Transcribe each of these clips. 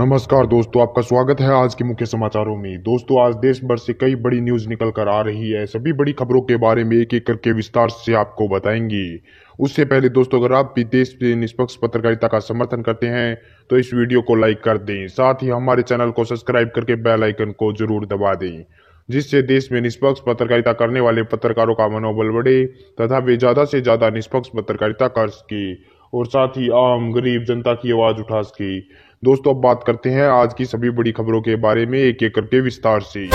नमस्कार दोस्तों, आपका स्वागत है आज के मुख्य समाचारों में। दोस्तों, आज देश भर से कई बड़ी न्यूज निकल कर आ रही है। सभी बड़ी खबरों के बारे में एक एक करके विस्तार से आपको बताएंगे। उससे पहले दोस्तों, अगर आप भी देश में निष्पक्ष पत्रकारिता का समर्थन करते हैं तो इस वीडियो को लाइक कर दें। साथ ही हमारे चैनल को सब्सक्राइब करके बेल आइकन को जरूर दबा दें, जिससे देश में निष्पक्ष पत्रकारिता करने वाले पत्रकारों का मनोबल बढ़े तथा वे ज्यादा से ज्यादा निष्पक्ष पत्रकारिता कर सके और साथ ही आम गरीब जनता की आवाज उठा सके। दोस्तों, अब बात करते हैं आज की सभी बड़ी खबरों के बारे में एक एक करके विस्तार से।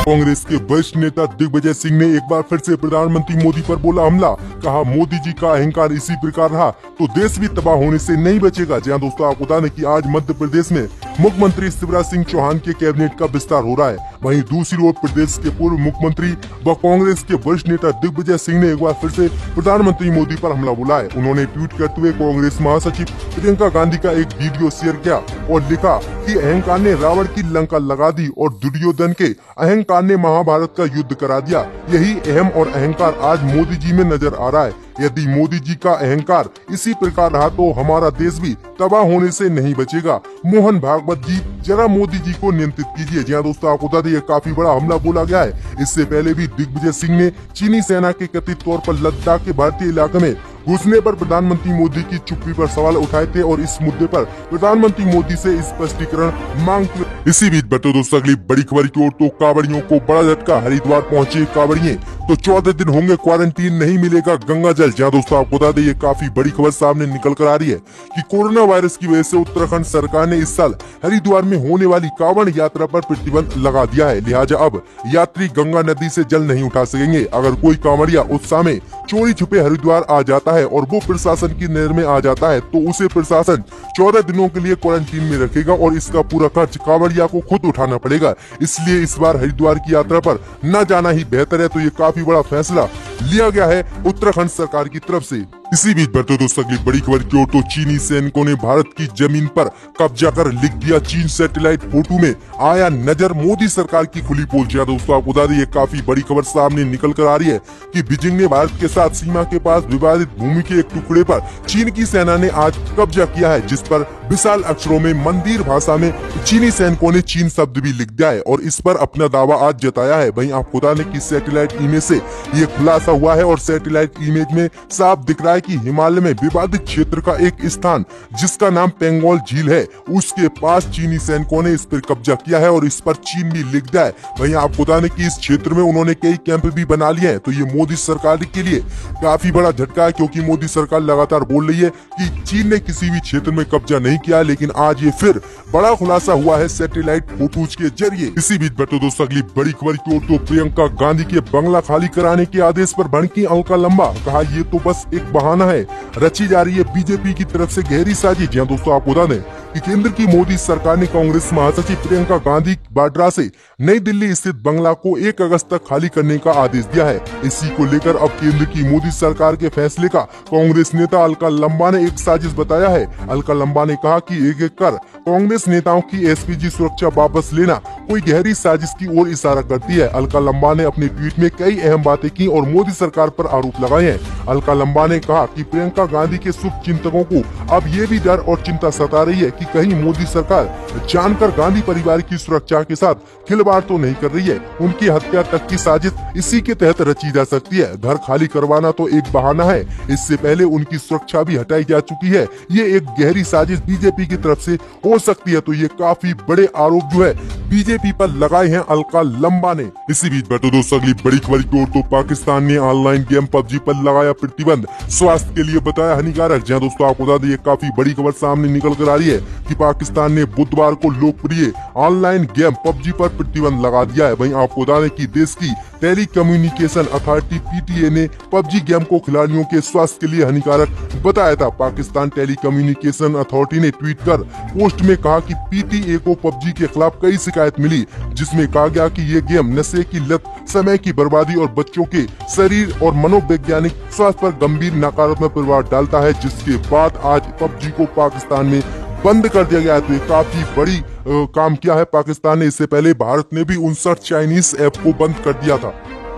कांग्रेस के वरिष्ठ नेता दिग्विजय सिंह ने एक बार फिर से प्रधानमंत्री मोदी पर बोला हमला। कहा, मोदी जी का अहंकार इसी प्रकार रहा तो देश भी तबाह होने से नहीं बचेगा। जी हां दोस्तों, आपको बता दें कि आज मध्य प्रदेश में मुख्यमंत्री शिवराज सिंह चौहान के कैबिनेट का विस्तार हो रहा है। वहीं दूसरी ओर प्रदेश के पूर्व मुख्यमंत्री व कांग्रेस के वरिष्ठ नेता दिग्विजय सिंह ने एक बार फिर से प्रधानमंत्री मोदी पर हमला बोला है। उन्होंने ट्वीट करते हुए कांग्रेस महासचिव प्रियंका गांधी का एक वीडियो शेयर किया और लिखा कि अहंकार ने रावण की लंका लगा दी और दुर्योधन के अहंकार ने महाभारत का युद्ध करा दिया। यही अहम और अहंकार आज मोदी जी में नजर आ रहा है। यदि मोदी जी का अहंकार इसी प्रकार रहा तो हमारा देश भी तबाह होने से नहीं बचेगा। मोहन भागवत जी, जरा मोदी जी को नियंत्रित कीजिए। जी हां दोस्तों, आपको बता दें काफी बड़ा हमला बोला गया है। इससे पहले भी दिग्विजय सिंह ने चीनी सेना के कथित तौर पर लद्दाख के भारतीय इलाके में घुसने पर प्रधानमंत्री मोदी की चुप्पी पर सवाल उठाए थे और इस मुद्दे पर प्रधानमंत्री मोदी से स्पष्टीकरण मांग। इसी बीच बढ़ते दोस्तों अगली बड़ी खबर की ओर तो कांवड़ियों को बड़ा झटका। हरिद्वार पहुंचे कांवड़िए तो 14 दिन होंगे क्वारंटीन, नहीं मिलेगा गंगा जल। जहाँ दोस्तों आपको बता दें ये काफी बड़ी खबर सामने निकल कर आ रही है कि कोरोना वायरस की वजह से उत्तराखंड सरकार ने इस साल हरिद्वार में होने वाली कांवड़ यात्रा पर प्रतिबंध लगा दिया है। लिहाजा अब यात्री गंगा नदी से जल नहीं उठा सकेंगे। अगर कोई कांवड़िया उत्साह में चोरी छुपे हरिद्वार आ जाता है और वो प्रशासन की नजर में आ जाता है तो उसे प्रशासन 14 दिनों के लिए क्वारंटीन में रखेगा और इसका पूरा खर्च कांवड़िया को खुद उठाना पड़ेगा। इसलिए इस बार हरिद्वार की यात्रा पर न जाना ही बेहतर है। तो ये काफी बड़ा फैसला लिया गया है उत्तराखंड सरकार की तरफ से। इसी बीच बढ़ते दोस्तों अगली बड़ी खबर की ओर तो चीनी सैनिकों ने भारत की जमीन पर कब्जा कर लिख दिया चीन। सैटेलाइट फोटो में आया नजर मोदी सरकार की खुली पोल। जी दोस्तों आपको बता दें ये काफी बड़ी खबर सामने निकल कर आ रही है कि बीजिंग ने भारत के साथ सीमा के पास विवादित भूमि के एक टुकड़े पर चीन की सेना ने आज कब्जा किया है, जिस पर विशाल अक्षरों में मंदिर भाषा में चीनी सैनिकों ने चीन शब्द भी लिख दिया है और इस पर अपना दावा आज जताया है। वहीं आपको बता दें कि सैटेलाइट इमेज से ये खुलासा हुआ है और सैटेलाइट इमेज में साफ दिख रहा है कि हिमालय में विवादित क्षेत्र का एक स्थान जिसका नाम पेंगोल झील है, उसके पास चीनी सैनिकों ने इस पर कब्जा किया है और इस पर चीन भी लिख दिया है। वहीं आपको बता दें कि इस क्षेत्र में उन्होंने कई कैंप भी बना लिए हैं। तो ये मोदी सरकार के लिए काफी बड़ा झटका है, क्योंकि मोदी सरकार लगातार बोल रही है कि चीन ने किसी भी क्षेत्र में कब्जा नहीं किया, लेकिन आज ये फिर बड़ा खुलासा हुआ है सैटेलाइट फोटोज के जरिए। इसी बीच बढ़ते दोस्तों अगली बड़ी खबर की ओर तो प्रियंका गांधी के बंगला खाली कराने के आदेश पर भड़की अलका लंबा। कहा, ये तो बस एक बहाना है, रची जा रही है बीजेपी की तरफ से गहरी साजिश। जी दोस्तों आपको बता दें कि केंद्र की मोदी सरकार ने कांग्रेस महासचिव प्रियंका गांधी वाड्रा से नई दिल्ली स्थित बंगला को 1 अगस्त तक खाली करने का आदेश दिया है। इसी को लेकर अब केंद्र की मोदी सरकार के फैसले का कांग्रेस नेता अलका लंबा ने एक साजिश बताया है। अलका लंबा ने कहा कि एक एक कर कांग्रेस नेताओं की एसपीजी सुरक्षा वापस लेना कोई गहरी साजिश की ओर इशारा करती है। अलका लंबा ने अपने ट्वीट में कई अहम बातें की और मोदी सरकार पर आरोप लगाए हैं। अलका लंबा ने कहा कि प्रियंका गांधी के शुभ चिंतकों को अब ये भी डर और चिंता सता रही है कि कहीं मोदी सरकार जानकर गांधी परिवार की सुरक्षा के साथ खिलवाड़ तो नहीं कर रही है। उनकी हत्या तक की साजिश इसी के तहत रची जा सकती है। घर खाली करवाना तो एक बहाना है, इससे पहले उनकी सुरक्षा भी हटाई जा चुकी है। ये एक गहरी साजिश बीजेपी की तरफ से हो सकती है। तो ये काफी बड़े आरोप जो है बीजेपी पर लगाए हैं अलका लंबा ने। इसी बीच बढ़ते दोस्तों अगली बड़ी खबर की ओर तो पाकिस्तान ने ऑनलाइन गेम पबजी पर लगाया प्रतिबंध, स्वास्थ्य के लिए बताया हानिकारक। जहाँ दोस्तों आपको बता दें ये काफी बड़ी खबर सामने निकल कर आ रही है कि पाकिस्तान ने बुधवार को लोकप्रिय ऑनलाइन गेम पबजी पर प्रतिबंध लगा दिया है। वहीं आपको बता दें कि देश की टेली कम्युनिकेशन अथॉरिटी पीटीए ने पबजी गेम को खिलाड़ियों के स्वास्थ्य के लिए हानिकारक बताया था। पाकिस्तान टेली कम्युनिकेशन अथॉरिटी ने ट्वीट कर पोस्ट में कहा कि पीटीए को पबजी के खिलाफ कई शिकायत मिली, जिसमें कहा गया कि ये गेम नशे की लत, समय की बर्बादी और बच्चों के शरीर और मनोवैज्ञानिक स्वास्थ्य पर गंभीर नकारात्मक प्रभाव डालता है, जिसके बाद आज पबजी को पाकिस्तान में बंद कर दिया गया है। तो ये काफी बड़ी काम किया है पाकिस्तान ने। इससे पहले भारत ने भी 59 चाइनीज ऐप को बंद कर दिया था।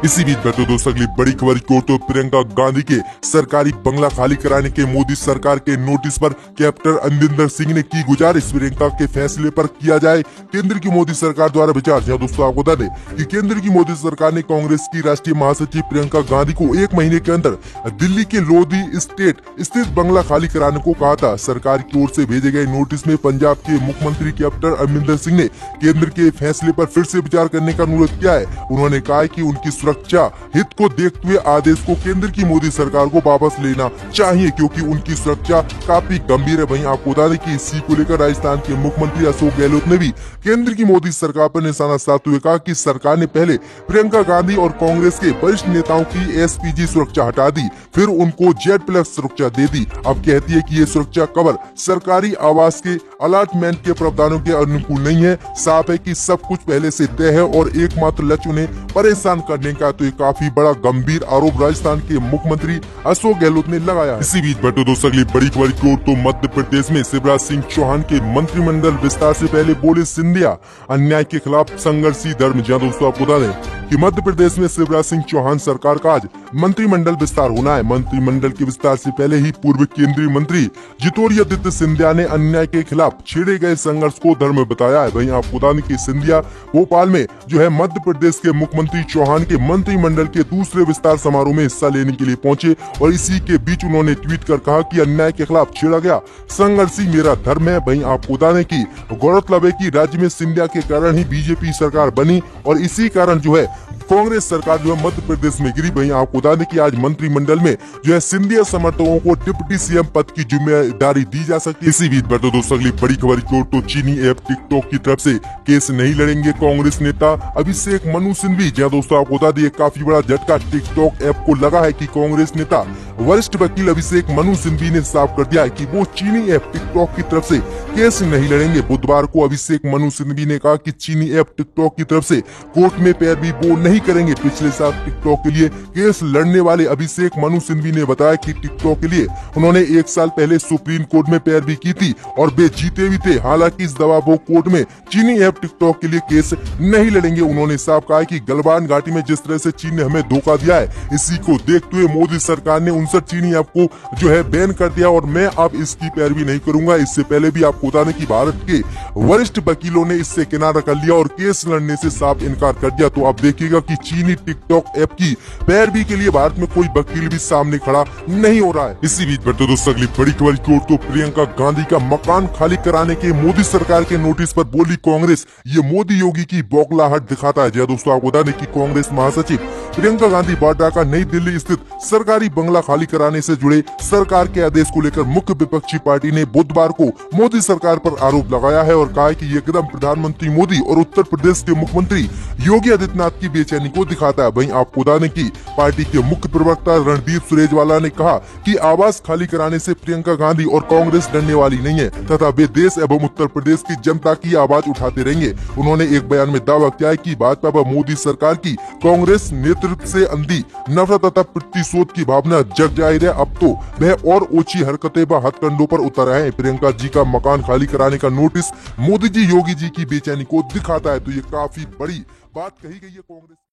इसी बीच बैठो दोस्तों अगली बड़ी खबर की ओर तो प्रियंका गांधी के सरकारी बंगला खाली कराने के मोदी सरकार के नोटिस पर कैप्टन अमरिंदर सिंह ने की गुजारिश। प्रियंका के फैसले पर किया जाए केंद्र की मोदी सरकार द्वारा विचार। जी दोस्तों आपको बता दें कि केंद्र की मोदी सरकार ने कांग्रेस की राष्ट्रीय महासचिव प्रियंका गांधी को 1 महीने के अंदर दिल्ली के लोधी स्टेट स्थित बंगला खाली कराने को कहा था। सरकार की ओर से भेजे गए नोटिस में पंजाब के मुख्यमंत्री कैप्टन अमरिंदर सिंह ने केंद्र के फैसले पर फिर से विचार करने का अनुरोध किया है। उन्होंने कहा कि उनकी सुरक्षा हित को देखते हुए आदेश को केंद्र की मोदी सरकार को वापस लेना चाहिए, क्योंकि उनकी सुरक्षा काफी गंभीर है। वहीं आपको बता दें कि इसी को लेकर राजस्थान के मुख्यमंत्री अशोक गहलोत ने भी केंद्र की मोदी सरकार पर निशाना साधते हुए कहा कि सरकार ने पहले प्रियंका गांधी और कांग्रेस के वरिष्ठ नेताओं की एसपीजी सुरक्षा हटा दी, फिर उनको Z+ सुरक्षा दे दी। अब कहती है कि ये सुरक्षा कवर सरकारी आवास के अलॉटमेंट के प्रावधानों के अनुकूल नहीं है। साफ है कि सब कुछ पहले से तय है और एकमात्र लक्ष्य उन्हें परेशान करने का। तो ये काफी बड़ा गंभीर आरोप राजस्थान के मुख्यमंत्री अशोक गहलोत ने लगाया है। इसी बीच बैठो दोस्तों अगली बड़ी खबर की ओर तो मध्य प्रदेश में शिवराज सिंह चौहान के मंत्रिमंडल विस्तार से पहले बोले सिंधिया अन्याय के खिलाफ संघर्षी धर्म। जहाँ दोस्तों आपको बता दें कि मध्य प्रदेश में शिवराज सिंह चौहान सरकार का आज मंत्रिमंडल विस्तार होना है। मंत्रिमंडल के विस्तार से पहले ही पूर्व केंद्रीय मंत्री ज्योतिरादित्य सिंधिया ने अन्याय के खिलाफ छेड़े गए संघर्ष को धर्म बताया है। वहीं आपको बता दें कि सिंधिया भोपाल में जो है मध्य प्रदेश के मुख्यमंत्री चौहान के मंत्रिमंडल के दूसरे विस्तार समारोह में हिस्सा लेने के लिए पहुंचे और इसी के बीच उन्होंने ट्वीट कर कहा कि अन्याय के खिलाफ छेड़ा गया संघर्ष ही मेरा धर्म है। वहीं आपको बता दें कि गौरतलब है कि राज्य में सिंधिया के कारण ही बीजेपी सरकार बनी और इसी कारण जो है कांग्रेस सरकार जो है मध्य प्रदेश में गिरी। वहीं आपको बता दें कि आज मंत्रिमंडल में जो है सिंधिया समर्थकों को डिप्टी सीएम पद की जिम्मेदारी दी जा सकती है। इसी बीच बैठो दोस्तों अगली बड़ी खबर की ओर तो चीनी ऐप टिकटॉक की तरफ से केस नहीं लड़ेंगे कांग्रेस नेता अभिषेक मनु सिंघवी। जहाँ दोस्तों आपको बता दिए काफी बड़ा झटका टिकटॉक ऐप को लगा है कि कांग्रेस नेता वरिष्ठ वकील अभिषेक मनु सिंघवी ने साफ कर दिया है कि वो चीनी ऐप टिकटॉक की तरफ से केस नहीं लड़ेंगे। बुधवार को अभिषेक मनु सिंघवी ने कहा कि चीनी ऐप टिकटॉक की तरफ से कोर्ट में पैरवी वो नहीं करेंगे। पिछले साल टिकटॉक के लिए केस लड़ने वाले अभिषेक मनु सिंघवी ने बताया कि टिकटॉक के लिए उन्होंने 1 साल पहले सुप्रीम कोर्ट में पैरवी की थी और वे जीते भी थे। हालांकि इस दवा वो कोर्ट में चीनी ऐप टिकटॉक के लिए केस नहीं लड़ेंगे। उन्होंने साफ कहा कि गलवान घाटी में जिस तरह से चीन ने हमें धोखा दिया है, इसी को देखते हुए मोदी सरकार ने 59 चीनी ऐप को जो है बैन कर दिया और मैं अब इसकी पैरवी नहीं करूंगा। इससे पहले भी आपको बता दें कि भारत के वरिष्ठ वकीलों ने इससे किनारा कर लिया और केस लड़ने से साफ इनकार कर दिया। तो अब देखिएगा कि चीनी टिकटॉक ऐप की पैरवी के लिए भारत में कोई वकील भी सामने खड़ा नहीं हो रहा है। इसी बीच बैठो दोस्तों अगली बड़ी खबर की ओर तो प्रियंका गांधी का मकान खाली कराने के मोदी सरकार के नोटिस पर बोली कांग्रेस, ये मोदी योगी की बौखलाहट दिखाता है। जहाँ दोस्तों आपको बता दें कि कांग्रेस महासचिव प्रियंका गांधी वाड्रा का नई दिल्ली स्थित सरकारी बंगला खाली कराने से जुड़े सरकार के आदेश को लेकर मुख्य विपक्षी पार्टी ने बुधवार को मोदी सरकार पर आरोप लगाया है और कहा है कि ये कदम प्रधानमंत्री मोदी और उत्तर प्रदेश के मुख्यमंत्री योगी आदित्यनाथ की बेचैनी को दिखाता है। वहीं आपको बता दें कि पार्टी के मुख्य प्रवक्ता रणदीप सुरजेवाला ने कहा कि आवास खाली कराने से प्रियंका गांधी और कांग्रेस डरने वाली नहीं है तथा वे देश एवं उत्तर प्रदेश की जनता की आवाज उठाते रहेंगे। उन्होंने एक बयान में दावा किया है कि भाजपा व मोदी सरकार की कांग्रेस नेतृत्व से अंधी नफरत तथा प्रतिशोध की भावना जग जाहिर है। अब तो वह और ऊंची हरकतें व हथकंडों पर उतर आए हैं। प्रियंका जी का मकान खाली कराने का नोटिस मोदी जी योगी जी की बेचैनी को दिखाता है। तो ये काफी बड़ी बात कही गई है कांग्रेस